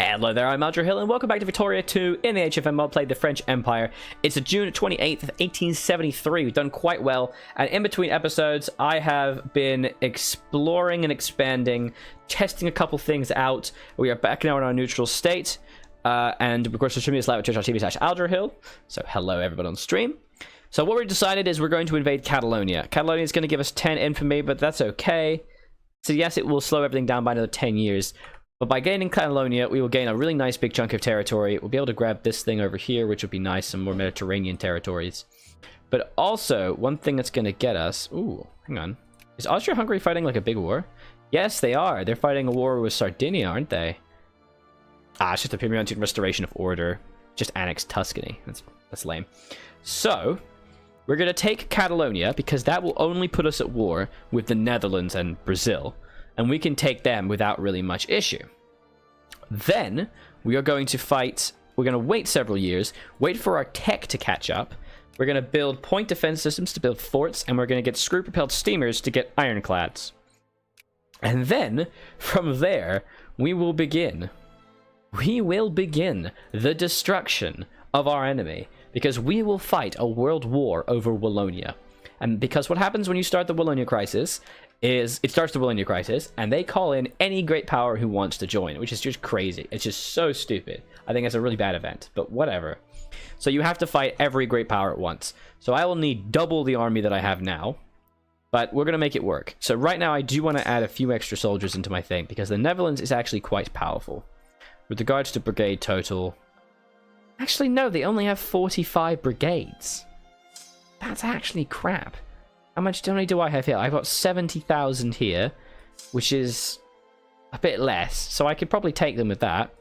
Hello there, I'm Aldrahill, and welcome back to Victoria 2 in the HFM mod played the French Empire. It's a June 28th, 1873. We've done quite well, and in between episodes, I have been exploring and expanding, testing a couple things out. We are back now in our neutral state, and of course, we're streaming this live at twitch.tv/Aldrahill. So, hello everybody on stream. So, what we decided is we're going to invade Catalonia. Catalonia is going to give us 10 infamy, but that's okay. So, yes, it will slow everything down by another 10 years. But by gaining Catalonia, we will gain a really nice big chunk of territory. We'll be able to grab this thing over here, which would be nice, some more Mediterranean territories. But also, one thing that's going to get us... Ooh, hang on. Is Austria-Hungary fighting like a big war? Yes, they are. They're fighting a war with Sardinia, aren't they? Ah, it's just a Piemonte restoration of order. Just annex Tuscany. That's lame. So, we're going to take Catalonia, because that will only put us at war with the Netherlands and Brazil. And we can take them without really much issue. Then, we are going to fight... We're going to wait several years, wait for our tech to catch up. We're going to build point defense systems to build forts, and we're going to get screw-propelled steamers to get ironclads. And then, from there, we will begin. We will begin the destruction of our enemy, because we will fight a world war over Wallonia. And because what happens when you start the Wallonia crisis is it starts the Wallonia crisis, and they call in any great power who wants to join, which is just crazy. It's just so stupid. I think it's a really bad event, but whatever. So you have to fight every great power at once. So I will need double the army that I have now, but we're going to make it work. So right now I do want to add a few extra soldiers into my thing, because the Netherlands is actually quite powerful. With regards to brigade total... Actually, no, they only have 45 brigades. That's actually crap. How much money do I have here? I've got 70,000 here, which is a bit less, so I could probably take them with that.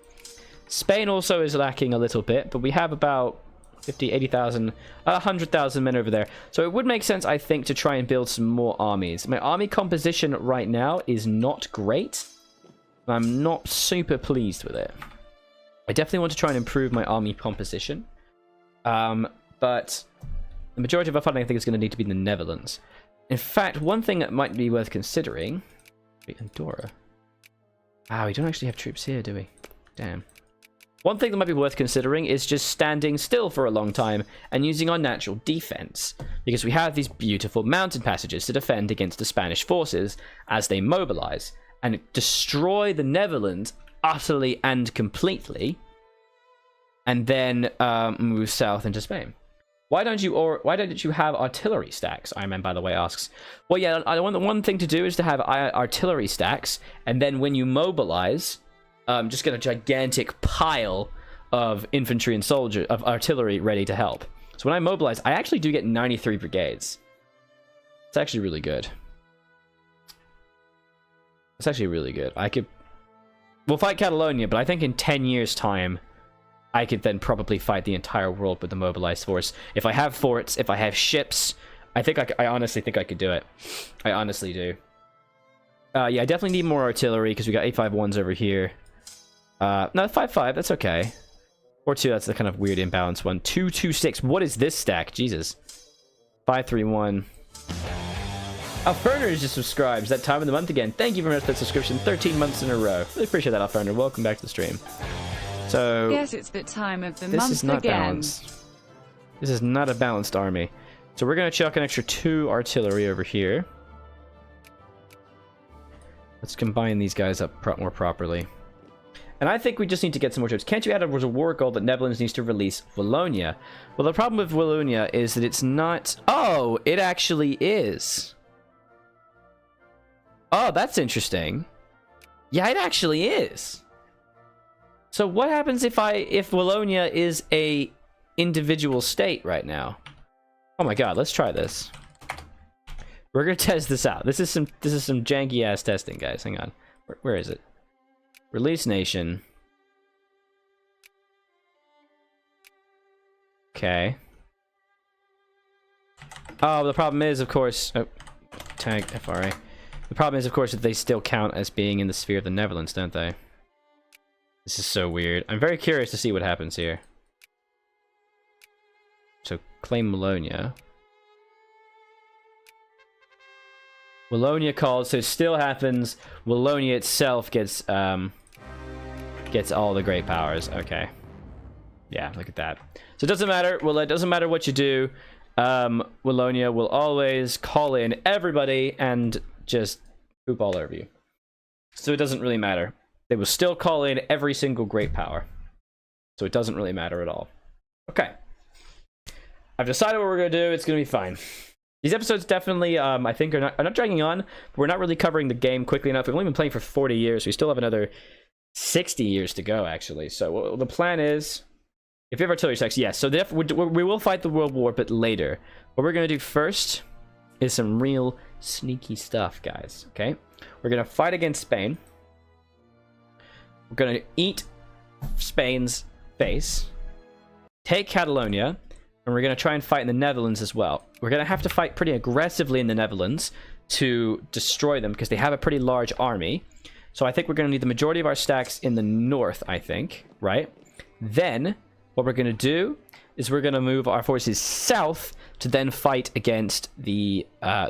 Spain also is lacking a little bit, but we have about 50, 80,000, 100,000 men over there. So it would make sense, I think, to try and build some more armies. My army composition right now is not great. I'm not super pleased with it. I definitely want to try and improve my army composition. But... the majority of our funding, I think, is going to need to be in the Netherlands. In fact, one thing that might be worth considering... Wait, Andorra. Ah, we don't actually have troops here, do we? Damn. One thing that might be worth considering is just standing still for a long time and using our natural defense. Because we have these beautiful mountain passages to defend against the Spanish forces as they mobilize and destroy the Netherlands utterly and completely. And then move south into Spain. Why don't you have artillery stacks? Iron Man, by the way, asks. Well, yeah, I want the one thing to do is to have artillery stacks, and then when you mobilize, just get a gigantic pile of infantry and of artillery ready to help. So when I mobilize, I actually do get 93 brigades. It's actually really good. It's actually really good. We'll fight Catalonia, but I think in 10 years' time, I could then probably fight the entire world with the mobilized force. If I have forts, if I have ships, I honestly think I could do it. I honestly do. Yeah, I definitely need more artillery because we got 851s over here. No, 5.5, that's okay. Or 2, that's the kind of weird imbalance one. 226, what is this stack? Jesus. 531. Alferner just subscribed. Is that time of the month again? Thank you very much for that subscription. 13 months in a row. Really appreciate that, Alferner. Welcome back to the stream. So yes, it's the time of the month this is not again. Balanced. This is not a balanced army. So we're going to chuck an extra 2 artillery over here. Let's combine these guys up more properly. And I think we just need to get some more troops. Can't you add a war goal that Netherlands needs to release Wallonia? Well, the problem with Wallonia is that it's not... Oh, it actually is. Oh, that's interesting. Yeah, it actually is. So what happens if Wallonia is a individual state right now? Oh my god, let's try this. We're gonna test this out. This is some janky ass testing, guys. Hang on. Where is it? Release nation. Okay. Oh, the problem is, of course. Oh, tag FRA. The problem is, of course, that they still count as being in the sphere of the Netherlands, don't they? This is so weird. I'm very curious to see what happens here. So, claim Wallonia. Wallonia called, so it still happens. Wallonia itself gets gets all the great powers. Okay. Yeah, look at that. So it doesn't matter. Well, it doesn't matter what you do. Wallonia will always call in everybody and just poop all over you. So it doesn't really matter. They will still call in every single great power. So it doesn't really matter at all. Okay. I've decided what we're going to do. It's going to be fine. These episodes definitely, I think, are not dragging on. But we're not really covering the game quickly enough. We've only been playing for 40 years. We still have another 60 years to go, actually. So the plan is, if you have artillery stacks, yes. So we will fight the World War, but later. What we're going to do first is some real sneaky stuff, guys. Okay? We're going to fight against Spain. We're going to eat Spain's face. Take Catalonia. And we're going to try and fight in the Netherlands as well. We're going to have to fight pretty aggressively in the Netherlands to destroy them because they have a pretty large army. So I think we're going to need the majority of our stacks in the north, I think, right? Then what we're going to do is we're going to move our forces south to then fight against the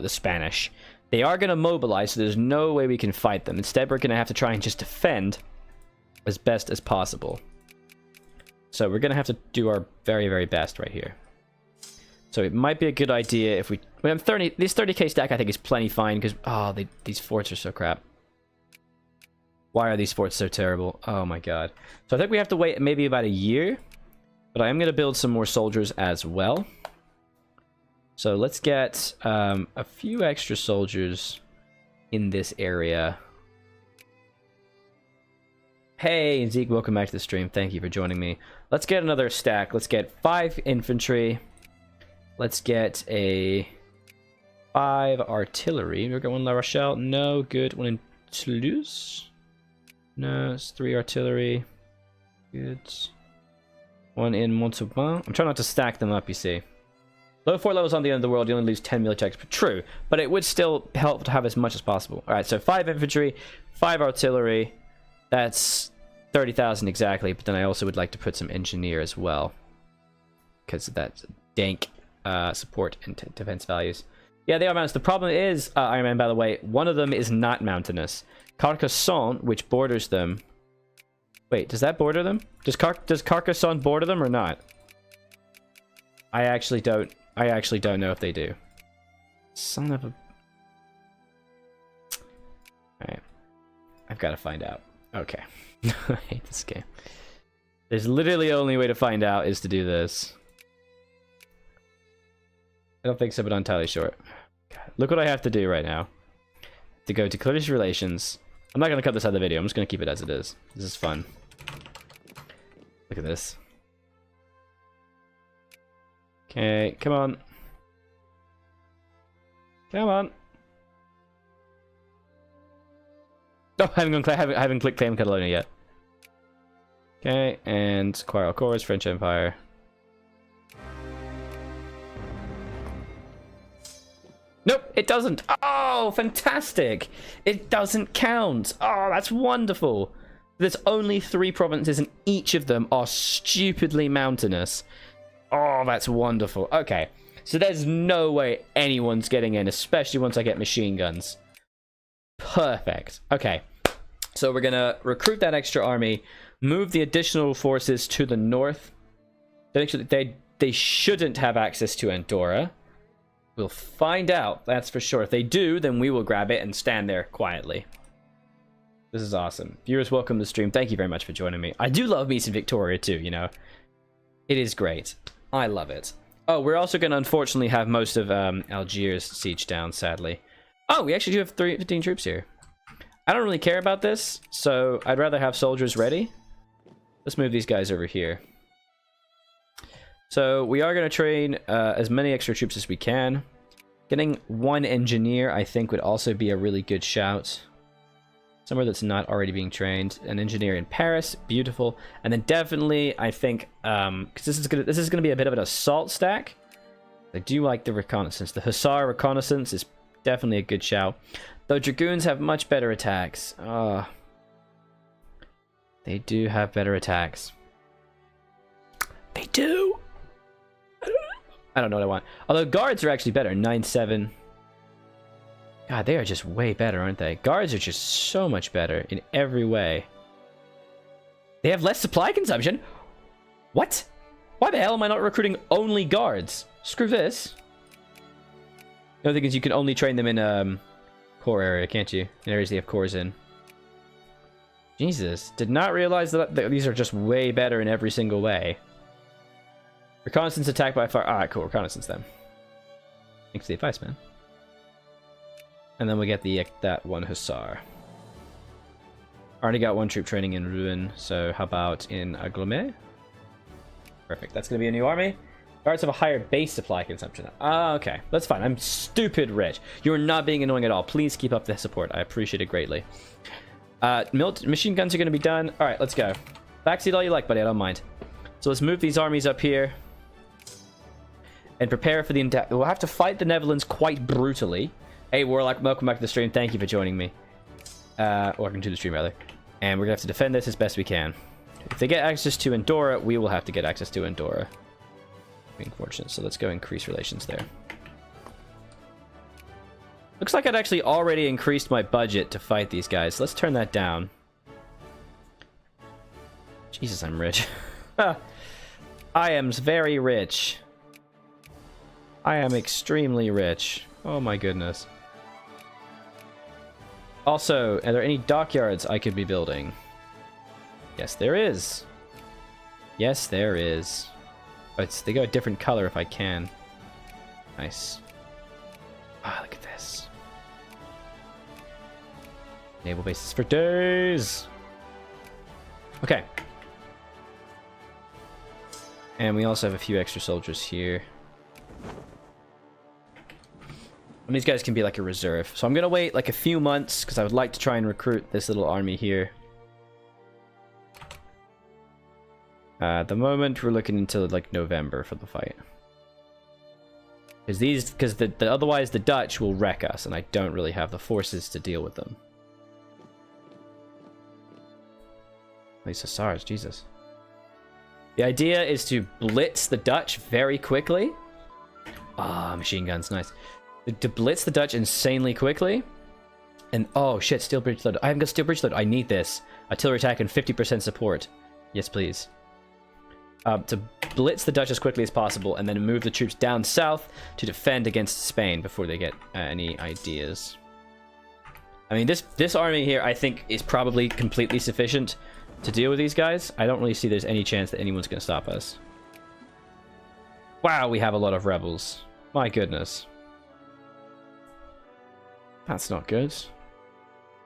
Spanish. They are going to mobilize, so there's no way we can fight them. Instead, we're going to have to try and just defend as best as possible. So we're going to have to do our very, very best right here. So it might be a good idea if we... This 30k stack I think is plenty fine because... Oh, these forts are so crap. Why are these forts so terrible? Oh my god. So I think we have to wait maybe about a year. But I am going to build some more soldiers as well. So let's get a few extra soldiers in this area. Hey, Zeke, welcome back to the stream. Thank you for joining me. Let's get another stack. Let's get 5 infantry. Let's get a 5 artillery. We've got 1 in La Rochelle. No, good. 1 in Toulouse. No, it's 3 artillery. Good. 1 in Montauban. I'm trying not to stack them up, you see. Low 4 levels on the end of the world, you only lose 10 military. True, but it would still help to have as much as possible. Alright, so 5 infantry, 5 artillery. That's 30,000 exactly, but then I also would like to put some engineer as well. Because that's dank support and defense values. Yeah, they are mountainous. The problem is, Iron Man, by the way, one of them is not mountainous. Carcassonne, which borders them... Wait, does that border them? Does Carcassonne border them or not? I actually don't know if they do. Son of a... Alright. I've got to find out. Okay. I hate this game. There's literally the only way to find out is to do this. I don't think so, but I'm entirely sure. God, look what I have to do right now. To go to British relations. I'm not going to cut this out of the video. I'm just going to keep it as it is. This is fun. Look at this. Okay, come on. Come on. Oh, I haven't clicked Claim Catalonia yet. Okay, and acquire all cores, French Empire. Nope, it doesn't. Oh, fantastic. It doesn't count. Oh, that's wonderful. There's only 3 provinces and each of them are stupidly mountainous. Oh, that's wonderful. Okay, so there's no way anyone's getting in, especially once I get machine guns. Perfect. Okay, so we're gonna recruit that extra army, move the additional forces to the north. They shouldn't have access to Andorra. We'll find out, that's for sure. If they do, then we will grab it and stand there quietly. This is awesome. Viewers, welcome to the stream. Thank you very much for joining me. I do love me some Victoria too, you know. It is great. I love it. Oh, we're also going to unfortunately have most of Algiers siege down, sadly. Oh, we actually do have 15 troops here. I don't really care about this, so I'd rather have soldiers ready. Let's move these guys over here. So we are going to train as many extra troops as we can. Getting 1 engineer, I think, would also be a really good shout. Somewhere that's not already being trained. An engineer in Paris, beautiful. And then definitely, I think, because this is gonna be a bit of an assault stack. I do like the reconnaissance. The Hussar reconnaissance is definitely a good shout. Though Dragoons have much better attacks. They do have better attacks. They do. I don't know what I want. Although guards are actually better. 9-7. God, they are just way better, aren't they? Guards are just so much better in every way. They have less supply consumption? What? Why the hell am I not recruiting only guards? Screw this. The other thing is you can only train them in core area, can't you? In areas they have cores in. Jesus. Did not realize that these are just way better in every single way. Reconnaissance attack by fire. Alright, cool. Reconnaissance then. Thanks for the advice, man. And then we get the that one Hussar. Already got one troop training in Rouen, so how about in Aglomet? Perfect. That's going to be a new army. Guards have a higher base supply consumption. Ah, okay. That's fine. I'm stupid rich. You're not being annoying at all. Please keep up the support. I appreciate it greatly. Machine guns are going to be done. Alright, let's go. Backseat all you like, buddy. I don't mind. So let's move these armies up here. And prepare for the attack. We'll have to fight the Netherlands quite brutally. Hey, Warlock, welcome back to the stream. Thank you for joining me. Welcome to the stream, rather. And we're going to have to defend this as best we can. If they get access to Andorra, we will have to get access to Andorra. Unfortunate. So let's go increase relations there. Looks like I'd actually already increased my budget to fight these guys. Let's turn that down. Jesus, I'm rich. I am very rich. I am extremely rich. Oh my goodness. Also, are there any dockyards I could be building? Yes, there is. Yes, there is. But they go a different color if I can. Nice. Ah, look at this. Naval bases for days. Okay. And we also have a few extra soldiers here. And these guys can be like a reserve. So I'm going to wait like a few months because I would like to try and recruit this little army here. At the moment, we're looking until like November for the fight. Because otherwise the Dutch will wreck us, and I don't really have the forces to deal with them. These Hussars, Jesus. The idea is to blitz the Dutch very quickly. Ah, machine guns, nice. To blitz the Dutch insanely quickly. And, oh shit, steel bridge load. I haven't got steel bridge load. I need this. Artillery attack and 50% support. Yes, please. To blitz the Dutch as quickly as possible and then move the troops down south to defend against Spain before they get any ideas. I mean, this army here, I think, is probably completely sufficient to deal with these guys. I don't really see there's any chance that anyone's going to stop us. Wow, we have a lot of rebels. My goodness. That's not good.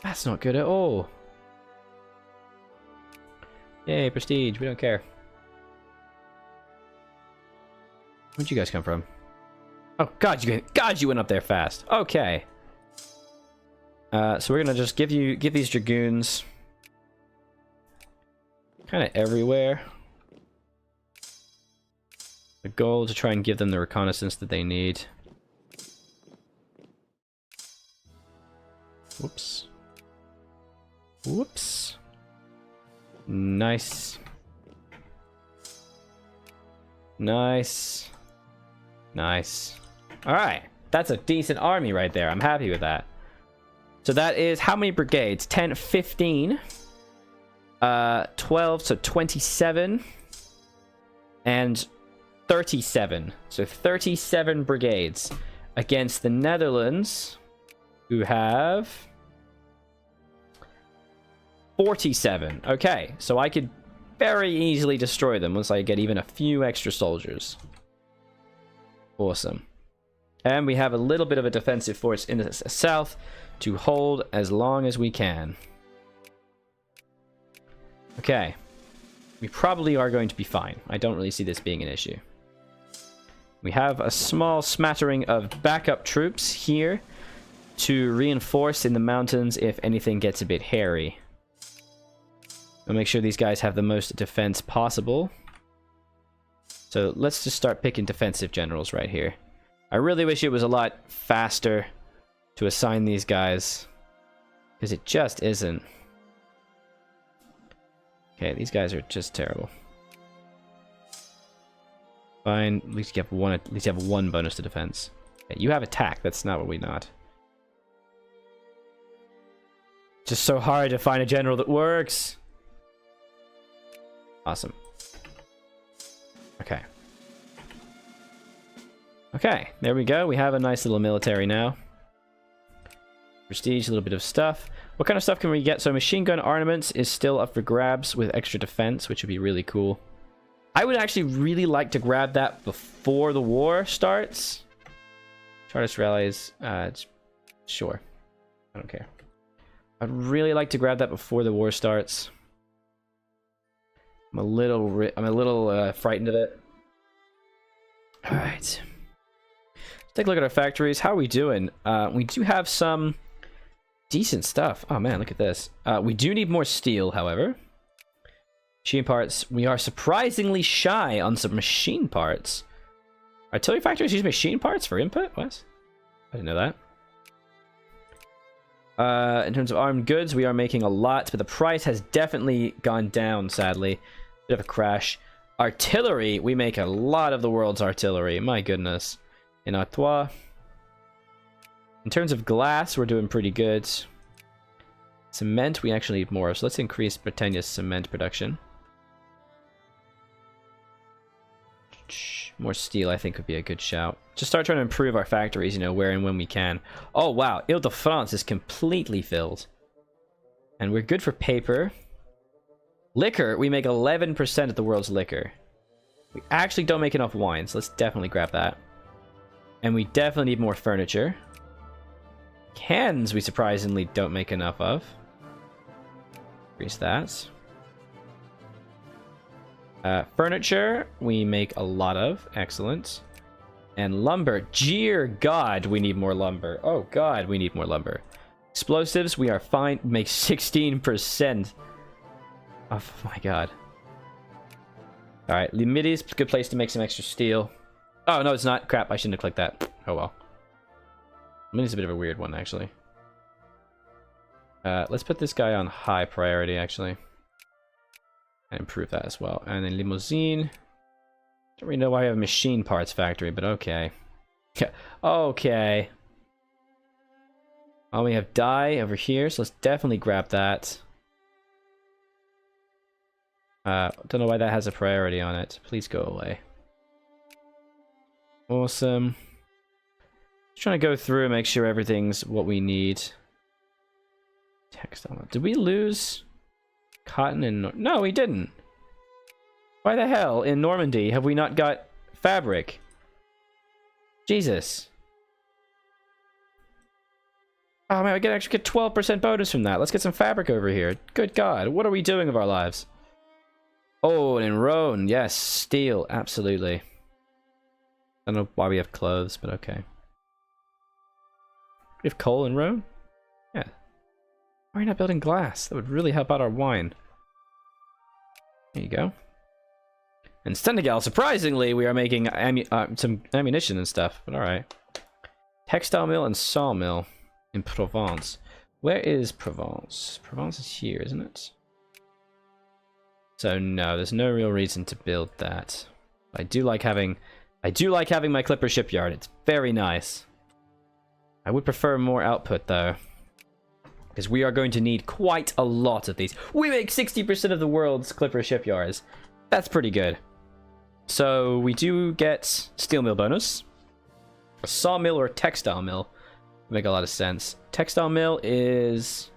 That's not good at all. Yay, prestige. We don't care. Where'd you guys come from? Oh, God, you went up there fast. Okay. So we're gonna just give these dragoons kind of everywhere. The goal to try and give them the reconnaissance that they need. Whoops. Whoops. Nice. Nice. Nice. Alright. That's a decent army right there. I'm happy with that. So that is how many brigades? 10, 15. 12, so 27. And 37. So 37 brigades against the Netherlands, who have 47. Okay, so I could very easily destroy them once I get even a few extra soldiers. Awesome. And we have a little bit of a defensive force in the south to hold as long as we can. Okay. We probably are going to be fine. I don't really see this being an issue. We have a small smattering of backup troops here to reinforce in the mountains if anything gets a bit hairy. I'll make sure these guys have the most defense possible. So let's just start picking defensive generals right here. I really wish it was a lot faster to assign these guys, because it just isn't. Okay, these guys are just terrible. Fine, at least you have one bonus to defense. Okay, you have attack. That's not what we not. Just so hard to find a general that works. Awesome. Okay. Okay, there we go. We have a nice little military now. Prestige, a little bit of stuff. What kind of stuff can we get? So machine gun armaments is still up for grabs with extra defense, which would be really cool. I would actually really like to grab that before the war starts. Chartist rallies, sure. I don't care. I'd really like to grab that before the war starts. I'm a little frightened of it. All right. Let's take a look at our factories. How are we doing? We do have some decent stuff. Oh man, look at this. We do need more steel, however. Machine parts. We are surprisingly shy on some machine parts. Artillery factories use machine parts for input? What? I didn't know that. In terms of armed goods, we are making a lot, but the price has definitely gone down, sadly. Bit of a crash. Artillery, we make a lot of the world's artillery. My goodness. In Artois. In terms of glass, we're doing pretty good. Cement, we actually need more, so let's increase Britannia's cement production. More steel, I think, would be a good shout. Just start trying to improve our factories, you know, where and when we can. Oh, wow. Ile-de-France is completely filled. And we're good for paper. Liquor, we make 11% of the world's liquor. We actually don't make enough wine, so let's definitely grab that. And we definitely need more furniture. Cans, we surprisingly don't make enough of. Increase that. Furniture, we make a lot of. Excellent. And lumber. Dear God, we need more lumber. Oh God, we need more lumber. Explosives, we are fine. Make 16%. Oh my God. Alright, Limides, good place to make some extra steel. Oh, no, it's not. Crap, I shouldn't have clicked that. Oh well. Limides is a bit of a weird one, actually. Let's put this guy on high priority, actually. And improve that as well. And then Limousine. Don't really know why I have a machine parts factory, but okay. Okay. Oh, we have dye over here, so let's definitely grab that. Don't know why that has a priority on it. Please go away. Awesome. Just trying to go through and make sure everything's what we need. Textile. Did we lose cotton in... No, we didn't. Why the hell in Normandy have we not got fabric? Jesus. Oh man, I can actually get 12% bonus from that. Let's get some fabric over here. Good God, what are we doing of our lives? Oh, and in Rhone, yes, steel, absolutely. I don't know why we have clothes, but okay. We have coal in Rhone? Yeah. Why are you not building glass? That would really help out our wine. There you go. And Senegal, surprisingly, we are making some ammunition and stuff, but alright. Textile mill and sawmill in Provence. Where is Provence? Provence is here, isn't it? So no, there's no real reason to build that. I do like having my Clipper shipyard. It's very nice. I would prefer more output though, because we are going to need quite a lot of these. We make 60% of the world's Clipper shipyards. That's pretty good. So we do get steel mill bonus. A sawmill or a textile mill would make a lot of sense. Textile mill is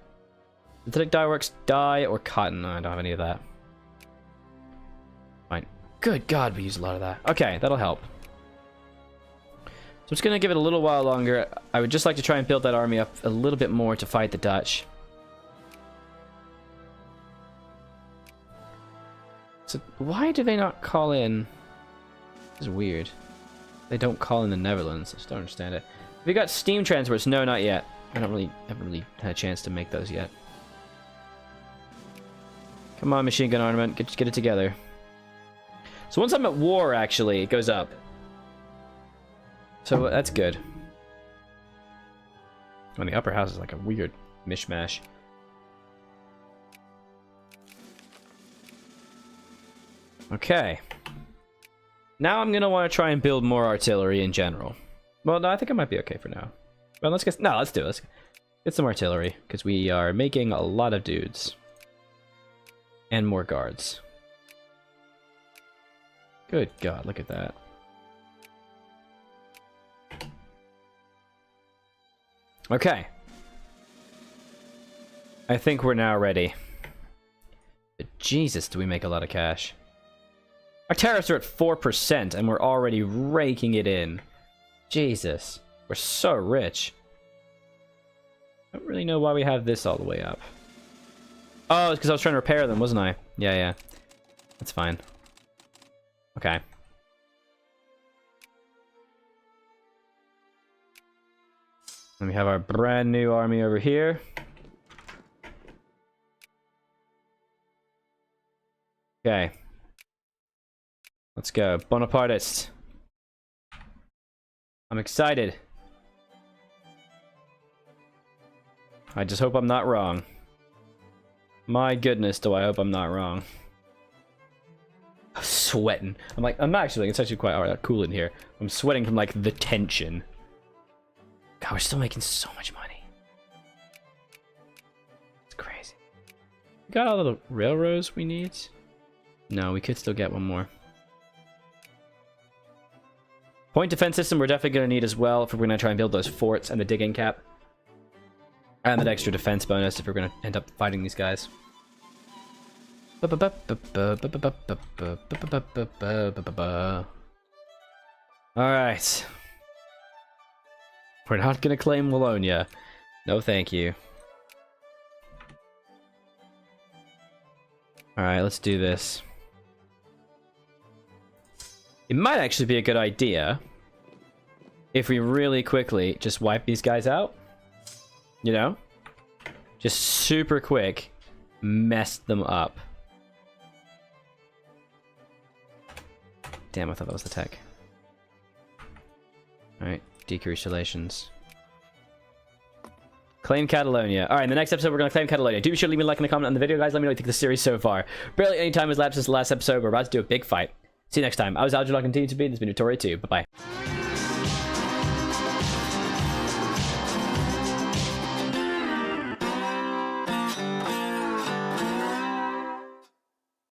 synthetic dye works, dye or cotton. No, I don't have any of that. Fine. Good God, we use a lot of that. Okay, that'll help. So I'm just gonna give it a little while longer. I would just like to try and build that army up a little bit more to fight the Dutch. So why do they not call in? This is weird. They don't call in the Netherlands. I just don't understand it. Have you got steam transports? No, not yet. I haven't really had a chance to make those yet. Come on, machine gun armament, get it together. So once I'm at war, actually, it goes up. So that's good. On the upper house is like a weird mishmash. Okay. Now I'm gonna want to try and build more artillery in general. Well, no, I think I might be okay for now. Well, let's do it. Let's get some artillery, because we are making a lot of dudes. And more guards. Good God, look at that. Okay. I think we're now ready. But Jesus, do we make a lot of cash. Our tariffs are at 4%, and we're already raking it in. Jesus. We're so rich. I don't really know why we have this all the way up. Oh, it's because I was trying to repair them, wasn't I? Yeah. That's fine. Okay. And we have our brand new army over here. Okay. Let's go. Bonapartist. I'm excited. I just hope I'm not wrong. My goodness, do I hope I'm not wrong. I'm sweating. I'm actually, it's actually quite cool in here. I'm sweating from, like, the tension. God, we're still making so much money. It's crazy. We got all the railroads we need? No, we could still get one more. Point defense system we're definitely going to need as well if we're going to try and build those forts and the digging cap. And that extra defense bonus if we're going to end up fighting these guys. Alright. We're not going to claim Wallonia. No thank you. Alright, let's do this. It might actually be a good idea if we really quickly just wipe these guys out. You know? Just super quick. Mess them up. Damn, I thought that was the tech. Alright, decrease relations. Claim Catalonia. Alright, in the next episode we're going to claim Catalonia. Do be sure to leave me a like and a comment on the video, guys. Let me know what you think of the series so far. Barely any time has lapsed since the last episode. We're about to do a big fight. See you next time. I was Aldrahill, continue to be. This has been Napoleonic II. Bye-bye.